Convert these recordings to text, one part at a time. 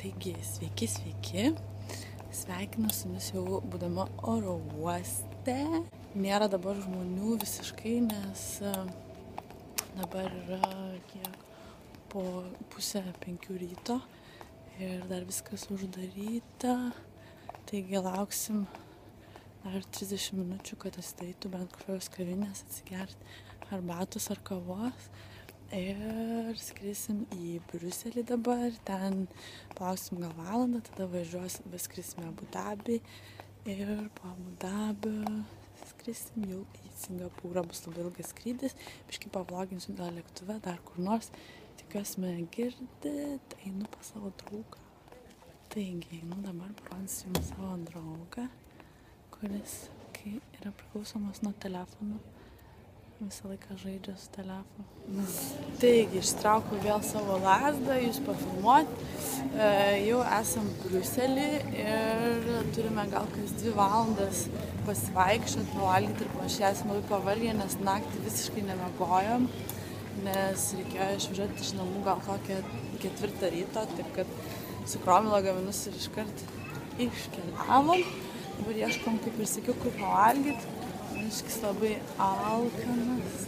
Taigi, sveiki, sveiki. Sveikinu su jumis jau būdama oro uoste. Nėra dabar žmonių visiškai, nes dabar yra po 4:30 ryto ir dar viskas uždaryta. Taigi lauksim dar 30 minučių, kad atsidarytų bent kokios kavinės atsigerti arbatos ar kavos. Ir skrisim į Briuselį dabar, ten palauksim gal valandą, tada skrisime Abu Dabį ir po Abu Dabio skrisim jau į Singapūrą, bus labai ilgas skrydis, biškį pavloginsiu gal lėktuve, dar kur nors, tikiuosi mane girdit, einu pas savo draugą. Taigi, einu dabar parodysiu jums savo draugą, kuris, kai yra priklausomas nuo telefonų, visą laiką žaidžia su telefonu. Taigi, ištraukiau vėl savo lazdą, jūs pafilmuoti. Jau esam Briuselį ir turime gal kas 2 valandas pasivaikščioti, pavalgyti ir panašiai. Esame labai pavargę, nes naktį visiškai nemiegojom, nes reikėjo išvažiuoti iš namų gal kokią 4 ryto, taip kad sukrovėm lagaminus ir iškart iškeliavom. Dabar ieškom, kaip ir sakiau, kur pavalgyti. Maniškis labai alkanas,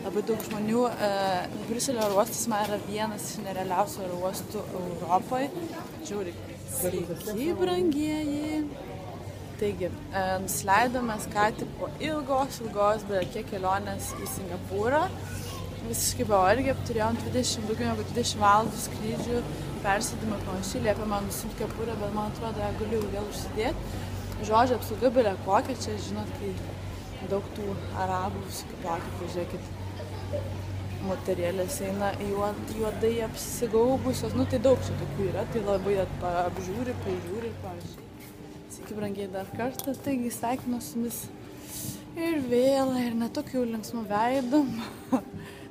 labai daug žmonių. Briuselio oro uostas man yra vienas iš nerealiausių oro uostų Europoje. Žiūri, sveiki, brangieji. Taigi, nusileidomės ką tik po ilgos, bet kiek kelionės į Singapūrą. Visiškai pavargę, turėjom daugiau negu 20 valandų skrydžių, persėdimą panašiai, liepė man nusimti kepurę, bet man atrodo, ją galiu vėl užsidėti. Žodžio apsauga bile kokia, čia žinot, kai daug tų arabų, visokių plakų, pažiūrėkit, moterėlės eina juodai apsigaubusios, tai daug čia tokių yra, tai labai apžiūri, prižiūri ir pavyzdžiui. Sveiki, brangiai dar kartą, taigi sveikinu su jumis ir vėl, ir netokiu linksmu veidum.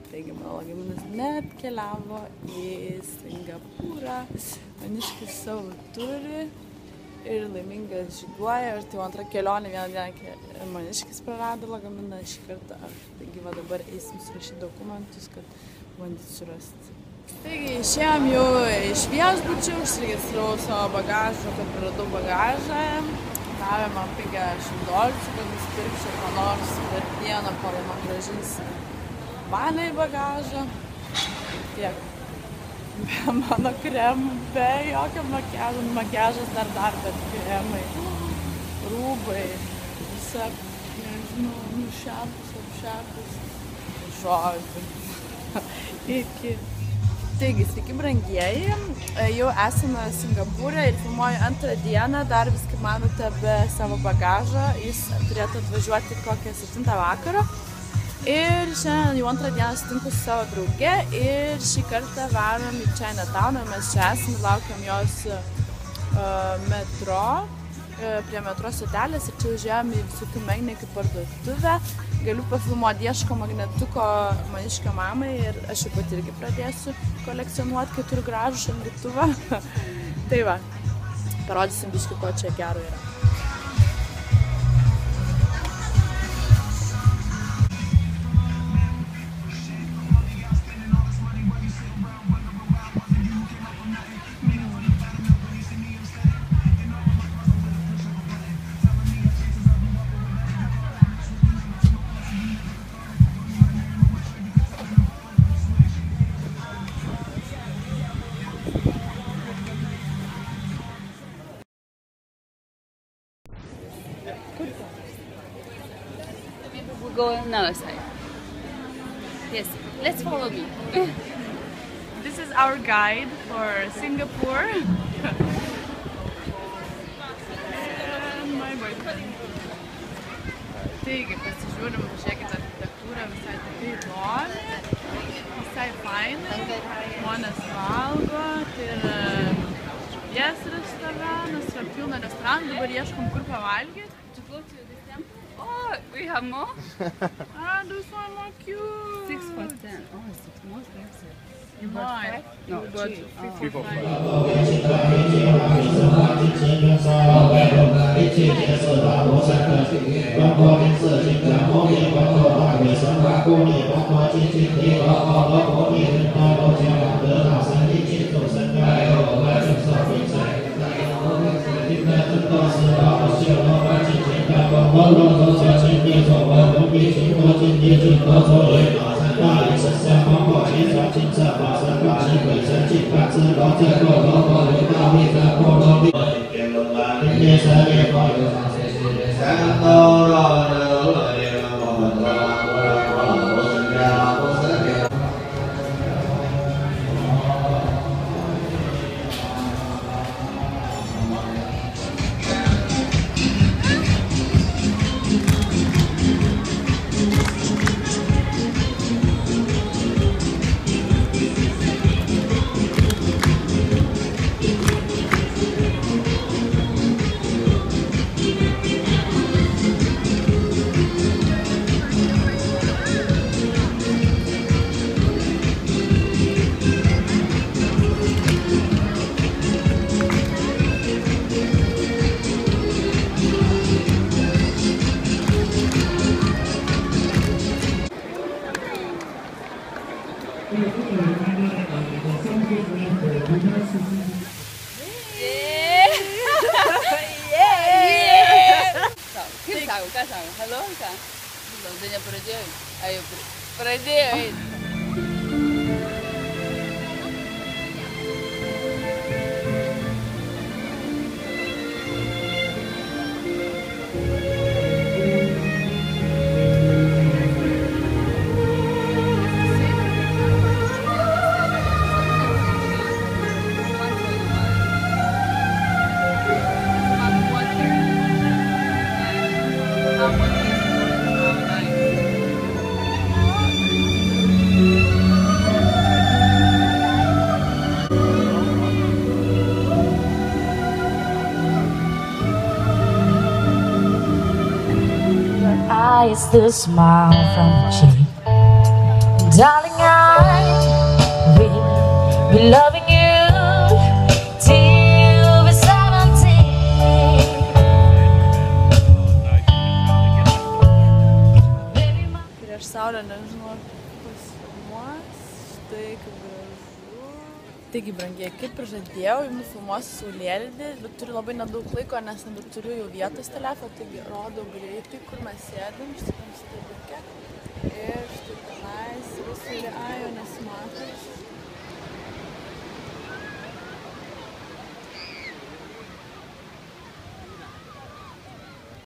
Taigi, mano lagaminas net keliavo į Singapūrą, maniškis savo turi. Ir laimingas žygiuoja, ir tai antra kelionė, vieną dieną maniškis prarado lagaminą šį kartą. Taigi va dabar eisim surašyti dokumentus, kad bandyt surasti. Taigi išėjom jau iš viešbučio, užsiregistravau savo bagažą, kad praradau bagažą. Davė man $50, kad nusipirkčiau ko nors per dieną, kol man grąžins mane į bagažą. Tiek. Be mano kremų, be jokio makiažo, makiažas dar, bet kremai, rūbai, visa, nežinau, apšepus, žodžiu, iki. Taigi, sveiki, brangieji, jau esame Singapūre ir filmuoju 2 dieną, dar vis kaip manote be savo bagažo, jis turėtų atvažiuoti kokią 7 vakaro. Ir šiandien jau 2 dieną sutinku su savo drauge ir šį kartą varom į Chinatowną, mes čia esame, laukiam jos metro, prie metro stotelės ir čia užėjom į visokių megnekų parduotuvę. Galiu pafilmuoti, ieško magnetuko maniškio mamai ir aš jau pat irgi pradėsiu kolekcionuoti, kai turiu gražų šaldytuvą. Tai va, parodysim biškį, ko čia gero yra. We'll go on another side. Yes, let's follow me. This is our guide for Singapore. And my boyfriend. Taigi, pasižiūrim, pažiūrėkit architektūrą, visai tokia įdomi, visai faina, žmonės valgo, tai yra žuvies restoranas, yra pilna restoranų, dabar ieškom kur pavalgyti. Oh, we have more? This one more cute. 6 for 10. Oh, it's more expensive. You bought 5? No, you bought 3 for 5. Hãy subscribe cho kênh Ghiền Mì Gõ để không bỏ lỡ Kaip sako, ką sako? Halo, ką? Gal tai nepradėjai? Ai, jau pradėjai. Eyes, the smile from the cheek, darling, I will be loving you till we're 17. Prieš saulę nežinau, pasifilmuos, štai kaip gražu. Taigi, brangiai, kaip ir žadėjau, jums filmuosiu saulėlydį, bet turiu labai nedaug laiko, nes nebeturiu jau vietos telefą, taigi rodau greitai, kur mes sėdim, štai stebukė. Ir štai tenais yra saulė, jo nesimato.